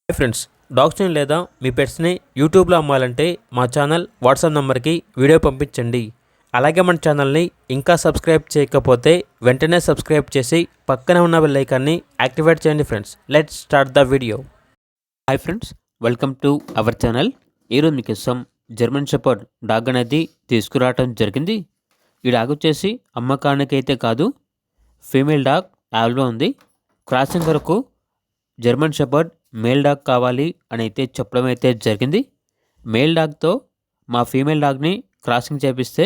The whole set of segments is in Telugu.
హాయ్ ఫ్రెండ్స్, డాగ్స్ని లేదా మీ పెట్స్ని యూట్యూబ్లో అమ్మాలంటే మా ఛానల్ వాట్సాప్ నెంబర్కి వీడియో పంపించండి. అలాగే మన ఛానల్ని ఇంకా సబ్స్క్రైబ్ చేయకపోతే వెంటనే సబ్స్క్రైబ్ చేసి పక్కనే ఉన్న బెల్ ఐకాన్ని యాక్టివేట్ చేయండి. Friends, let's start the video. Hi friends, welcome to our channel. ఈరోజు మీకోసం జర్మన్ షెపర్డ్ డాగ్ అనేది తీసుకురావడం జరిగింది. ఈ డాగ్ వచ్చేసి అమ్మకానికైతే కాదు, ఫీమేల్ డాగ్ యావల్గా ఉంది. క్రాసింగ్ వరకు జర్మన్ షెపర్డ్ మేల్ డాగ్ కావాలి అని అయితే చెప్పడం అయితే జరిగింది. మేల్ డాగ్తో మా ఫీమేల్ డాగ్ని క్రాసింగ్ చేపిస్తే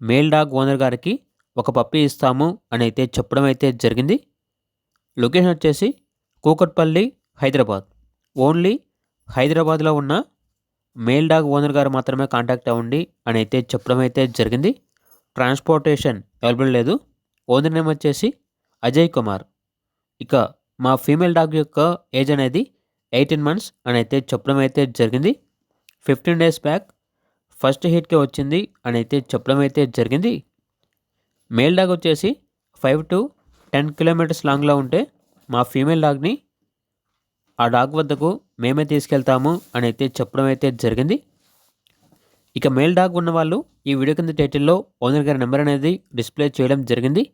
మేల్ డాగ్ ఓనర్ గారికి ఒక పప్పీ ఇస్తాము అని అయితే చెప్పడం అయితే జరిగింది. లొకేషన్ వచ్చేసి కూకట్పల్లి, హైదరాబాద్. ఓన్లీ హైదరాబాద్లో ఉన్న మేల్ డాగ్ ఓనర్ గారు మాత్రమే కాంటాక్ట్ అవ్వండి అని అయితే చెప్పడం అయితే జరిగింది. ట్రాన్స్పోర్టేషన్ అవైలబుల్ లేదు. ఓనర్ నేమ్ వచ్చేసి అజయ్ కుమార్. ఇక మా ఫీమేల్ డాగ్ యొక్క ఏజ్ అనేది 18 months అని అయితే చెప్పడం అయితే జరిగింది. 15 days బ్యాక్ ఫస్ట్ హీట్కే వచ్చింది అని అయితే చెప్పడం అయితే జరిగింది. మేల్ డాగ్ వచ్చేసి 5 to 10 kilometers లాంగ్లో ఉంటే మా ఫీమేల్ డాగ్ని ఆ డాగ్ వద్దకు మేమే తీసుకెళ్తాము అని అయితే చెప్పడం అయితే జరిగింది. ఇక మేల్ డాగ్ ఉన్నవాళ్ళు ఈ వీడియో కింద టైటిల్లో ఓనర్ గారి నెంబర్ అనేది డిస్ప్లే చేయడం జరిగింది.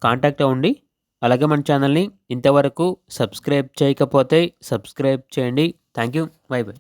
కాంటాక్ట్ అవ్వండి. అలాగే మన ఛానల్ని ఇంతవరకు సబ్స్క్రైబ్ చేయకపోతే సబ్స్క్రైబ్ చేయండి. Thank you. By by.